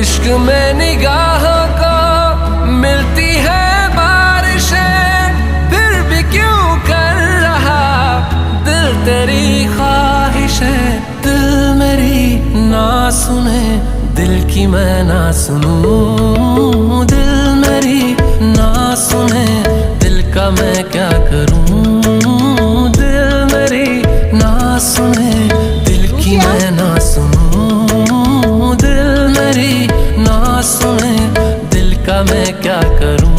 इश्क में निगाहों को मिलती है बारिशें, फिर भी क्यों कर रहा दिल तेरी ख्वाहिशें। दिल मेरी ना सुने, दिल की मैं ना सुनूं। दिल मेरी ना सुने, दिल का मैं क्या करूं। दिल मेरी ना सुने, दिल की मैं ना सुनूं। दिल मेरी ना सुने, दिल का मैं क्या करूं।